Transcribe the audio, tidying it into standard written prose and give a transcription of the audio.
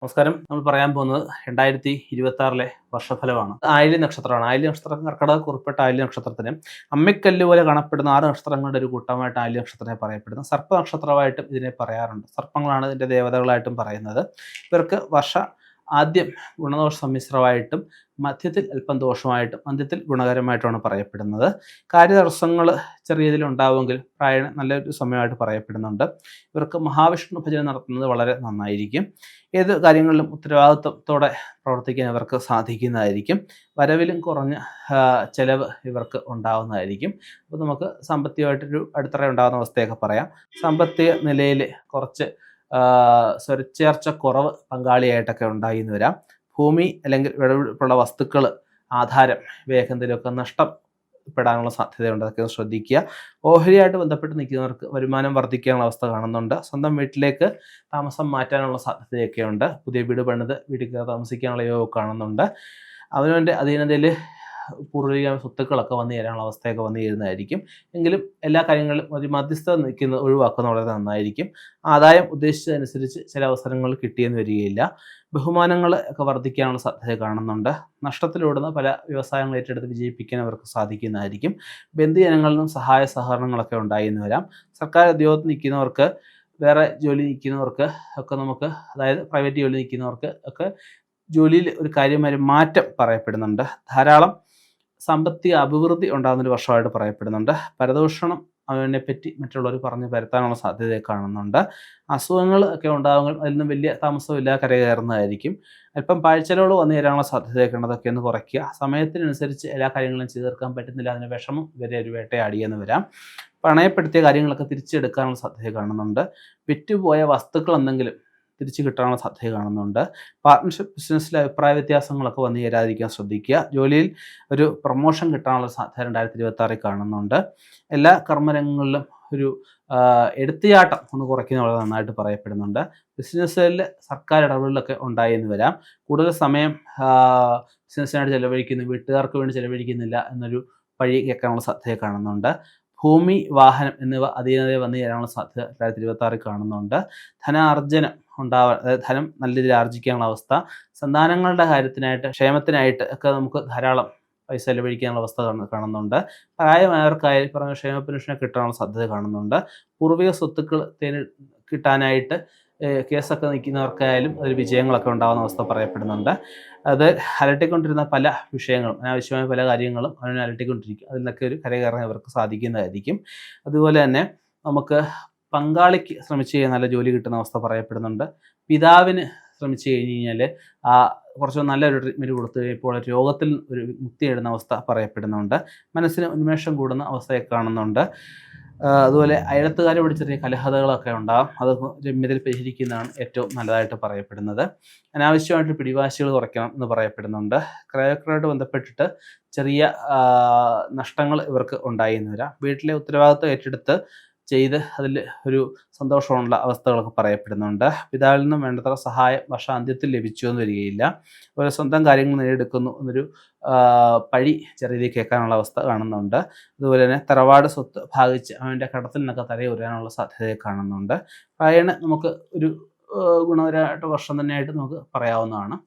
നമസ്കാരം. നമ്മൾ പറയാൻ പോകുന്നത് 2026 വർഷഫലമാണ്. ആയില്യം നക്ഷത്രമാണ്. ആയില്യം നക്ഷത്രം കർക്കിടക കുറിൽപ്പെട്ട ആയില്യം നക്ഷത്രത്തിന് അമ്മിക്കല്ല് പോലെ കാണപ്പെടുന്ന 6 നക്ഷത്രങ്ങളുടെ ഒരു കൂട്ടമായിട്ട് ആയില്യം നക്ഷത്രത്തെ പറയപ്പെടുന്നു. സർപ്പ നക്ഷത്രമായിട്ടും ഇതിനെ പറയാറുണ്ട്. സർപ്പങ്ങളാണ് ഇതിൻ്റെ ദേവതകളായിട്ടും പറയുന്നത്. ഇവർക്ക് ആദ്യം ഗുണദോഷ സമ്മിശ്രമായിട്ടും മധ്യത്തിൽ അല്പം ദോഷമായിട്ടും അന്ത്യത്തിൽ ഗുണകരമായിട്ടുമാണ് പറയപ്പെടുന്നത്. കാര്യതടസ്സങ്ങൾ ചെറിയ രീതിയിൽ ഉണ്ടാവുമെങ്കിൽ പ്രായണ നല്ലൊരു സമയമായിട്ട് പറയപ്പെടുന്നുണ്ട്. ഇവർക്ക് മഹാവിഷ്ണു ഭജന നടത്തുന്നത് വളരെ നന്നായിരിക്കും. ഏത് കാര്യങ്ങളിലും ഉത്തരവാദിത്വത്തോടെ പ്രവർത്തിക്കാൻ ഇവർക്ക് സാധിക്കുന്നതായിരിക്കും. വരവിലും കുറഞ്ഞ ചെലവ് ഇവർക്ക് ഉണ്ടാകുന്നതായിരിക്കും. അപ്പോൾ നമുക്ക് സാമ്പത്തികമായിട്ടൊരു അടിത്തറ ഉണ്ടാകുന്ന അവസ്ഥയൊക്കെ പറയാം. സാമ്പത്തിക നിലയിൽ കുറച്ച് സ്വരച്ചേർച്ച കുറവ് പങ്കാളിയായിട്ടൊക്കെ ഉണ്ടായി എന്ന് വരാം. ഭൂമി അല്ലെങ്കിൽ വിളവെടുപ്പുള്ള വസ്തുക്കൾ ആധാരം ഇവയൊക്കെ എന്തെങ്കിലുമൊക്കെ നഷ്ടപ്പെടാനുള്ള സാധ്യതയുണ്ട്. അതൊക്കെ ശ്രദ്ധിക്കുക. ഓഹരിയായിട്ട് ബന്ധപ്പെട്ട് നിൽക്കുന്നവർക്ക് വരുമാനം വർദ്ധിക്കാനുള്ള അവസ്ഥ കാണുന്നുണ്ട്. സ്വന്തം വീട്ടിലേക്ക് താമസം മാറ്റാനുള്ള സാധ്യതയൊക്കെ ഉണ്ട്. പുതിയ വീട് പണിത് വീട്ടിൽ താമസിക്കാനുള്ള യോഗം കാണുന്നുണ്ട്. അവനവൻ്റെ അധീനതയിൽ പൂർവിക സ്വത്തുക്കളൊക്കെ വന്നു ചേരാനുള്ള അവസ്ഥയൊക്കെ വന്നു ചേരുന്നതായിരിക്കും. എങ്കിലും എല്ലാ കാര്യങ്ങളിലും ഒരു മധ്യസ്ഥത നിൽക്കുന്നത് ഒഴിവാക്കുന്നത് വളരെ നന്നായിരിക്കും. ആദായം ഉദ്ദേശിച്ചതനുസരിച്ച് ചില അവസരങ്ങൾ കിട്ടിയെന്ന് വരികയില്ല. ബഹുമാനങ്ങൾ ഒക്കെ വർദ്ധിക്കാനുള്ള സാധ്യത കാണുന്നുണ്ട്. നഷ്ടത്തിലോടുന്ന പല വ്യവസായങ്ങൾ ഏറ്റെടുത്ത് വിജയിപ്പിക്കാൻ അവർക്ക് സാധിക്കുന്നതായിരിക്കും. ബന്ധുജനങ്ങളിൽ നിന്നും സഹായ സഹകരണങ്ങളൊക്കെ ഉണ്ടായെന്ന് വരാം. സർക്കാർ ഉദ്യോഗത്തിൽ നിൽക്കുന്നവർക്ക്, വേറെ ജോലി നിൽക്കുന്നവർക്ക് ഒക്കെ നമുക്ക്, അതായത് പ്രൈവറ്റ് ജോലി നിൽക്കുന്നവർക്ക് ഒക്കെ ജോലിയിൽ ഒരു കാര്യമായ മാറ്റം പറയപ്പെടുന്നുണ്ട്. ധാരാളം സാമ്പത്തിക അഭിവൃദ്ധി ഉണ്ടാകുന്നൊരു വർഷമായിട്ട് പറയപ്പെടുന്നുണ്ട്. പരദൂഷണം അവനെപ്പറ്റി മറ്റുള്ളവർ പറഞ്ഞ് പരത്താനുള്ള സാധ്യതയെ കാണുന്നുണ്ട്. അസുഖങ്ങൾ ഒക്കെ ഉണ്ടാകുമെങ്കിൽ അതിൽ നിന്നും വലിയ താമസമില്ല, കരകയറുന്നതായിരിക്കും. അല്പം പാഴ്ചലുകൾ വന്നു തരാനുള്ള സാധ്യതയൊക്കെ ഉണ്ട്. അതൊക്കെ ഒന്ന് കുറയ്ക്കുക. സമയത്തിനനുസരിച്ച് എല്ലാ കാര്യങ്ങളും ചെയ്തു തീർക്കാൻ പറ്റുന്നില്ല, അതിന് വിഷമം വരെ ഒരു വേട്ടയാടിയെന്ന് വരാം. പണയപ്പെടുത്തിയ കാര്യങ്ങളൊക്കെ തിരിച്ചെടുക്കാനുള്ള സാധ്യത കാണുന്നുണ്ട്. വിറ്റുപോയ വസ്തുക്കൾ എന്തെങ്കിലും തിരിച്ചു കിട്ടാനുള്ള സാധ്യത കാണുന്നുണ്ട്. പാർട്ട്ണർഷിപ്പ് ബിസിനസ്സിൽ അഭിപ്രായ വ്യത്യാസങ്ങളൊക്കെ വന്നു ചേരാതിരിക്കാൻ ശ്രദ്ധിക്കുക. ജോലിയിൽ ഒരു പ്രൊമോഷൻ കിട്ടാനുള്ള സാധ്യത 2026 കാണുന്നുണ്ട്. എല്ലാ കർമ്മരംഗങ്ങളിലും ഒരു എടുത്തുചാട്ടം ഒന്ന് കുറയ്ക്കുന്നത് വളരെ നന്നായിട്ട് പറയപ്പെടുന്നുണ്ട്. ബിസിനസ്സിൽ സർക്കാർ ഇടപെടലൊക്കെ ഉണ്ടായി എന്ന് വരാം. കൂടുതൽ സമയം ബിസിനസ്സിനായിട്ട് ചിലവഴിക്കുന്നു, വീട്ടുകാർക്ക് വേണ്ടി ചിലവഴിക്കുന്നില്ല എന്നൊരു പഴി കേൾക്കാനുള്ള സാധ്യത കാണുന്നുണ്ട്. ഭൂമി, വാഹനം എന്നിവ അധീനതയിൽ വന്നു ചേരാനുള്ള സാധ്യത 2026 കാണുന്നുണ്ട്. ധനാർജനം ഉണ്ടാവാൻ, അതായത് ധനം നല്ല രീതിയിൽ ആർജിക്കാനുള്ള അവസ്ഥ, സന്താനങ്ങളുടെ കാര്യത്തിനായിട്ട്, ക്ഷേമത്തിനായിട്ട് ഒക്കെ നമുക്ക് ധാരാളം പൈസ ചെലവഴിക്കാനുള്ള അവസ്ഥ കാണുന്നുണ്ട്. പ്രായമായവർക്കായി പറഞ്ഞ ക്ഷേമ പെൻഷനെ കിട്ടാനുള്ള സാധ്യത കാണുന്നുണ്ട്. പൂർവിക സ്വത്തുക്കൾ കിട്ടാനായിട്ട് കേസൊക്കെ നിൽക്കുന്നവർക്കായാലും അതിൽ വിജയങ്ങളൊക്കെ ഉണ്ടാകുന്ന അവസ്ഥ പറയപ്പെടുന്നുണ്ട്. അത് അലട്ടിക്കൊണ്ടിരുന്ന പല വിഷയങ്ങളും, അനാവശ്യമായ പല കാര്യങ്ങളും അതിനെ അലട്ടിക്കൊണ്ടിരിക്കും. അതിൽ നിന്നൊക്കെ ഒരു കരകയറാൻ അവർക്ക് സാധിക്കുന്നതായിരിക്കും. അതുപോലെ തന്നെ നമുക്ക് പങ്കാളിക്ക് ശ്രമിച്ചു കഴിഞ്ഞാൽ നല്ല ജോലി കിട്ടുന്ന അവസ്ഥ പറയപ്പെടുന്നുണ്ട്. പിതാവിന് ശ്രമിച്ചു കഴിഞ്ഞ് കഴിഞ്ഞാൽ കുറച്ച് നല്ലൊരു ട്രീറ്റ്മെൻറ്റ് കൊടുത്തു കഴിയുമ്പോൾ രോഗത്തിൽ ഒരു മുക്തി നേടുന്ന അവസ്ഥ പറയപ്പെടുന്നുണ്ട്. മനസ്സിന് ഉന്മേഷം കൂടുന്ന അവസ്ഥയൊക്കെ കാണുന്നുണ്ട്. അതുപോലെ അയലത്തുകാരെ ചെറിയ കലഹതകളൊക്കെ ഉണ്ടാകും. അത് രമ്യതയിൽ പരിഹരിക്കുന്നതാണ് ഏറ്റവും നല്ലതായിട്ട് പറയപ്പെടുന്നത്. അനാവശ്യമായിട്ട് പിടിവാശികൾ കുറയ്ക്കണം എന്ന് പറയപ്പെടുന്നുണ്ട്. ക്രയവിക്രയമായിട്ട് ബന്ധപ്പെട്ടിട്ട് ചെറിയ നഷ്ടങ്ങൾ ഇവർക്ക് ഉണ്ടായി എന്ന് വരാം. വീട്ടിലെ ഉത്തരവാദിത്വം ഏറ്റെടുത്ത് ചെയ്ത് അതിൽ ഒരു സന്തോഷമുള്ള അവസ്ഥകളൊക്കെ പറയപ്പെടുന്നുണ്ട്. പിതാവിൽ നിന്നും വേണ്ടത്ര സഹായം വർഷാന്ത്യത്തിൽ ലഭിച്ചു എന്ന് വരികയില്ല. ഒരു സ്വന്തം കാര്യങ്ങൾ നേടിയെടുക്കുന്നു എന്നൊരു പഴി ചെറിയ രീതിയിൽ കേൾക്കാനുള്ള അവസ്ഥ കാണുന്നുണ്ട്. അതുപോലെ തന്നെ തറവാട് സ്വത്ത് ഭാഗിച്ച് അവൻ്റെ കടത്തിൽ നിന്നൊക്കെ തലയുയരാനുള്ള സാധ്യതയെ കാണുന്നുണ്ട്. പ്രായണ നമുക്ക് ഒരു ഗുണകരമായിട്ട് വർഷം തന്നെയായിട്ട് നമുക്ക് പറയാവുന്നതാണ്.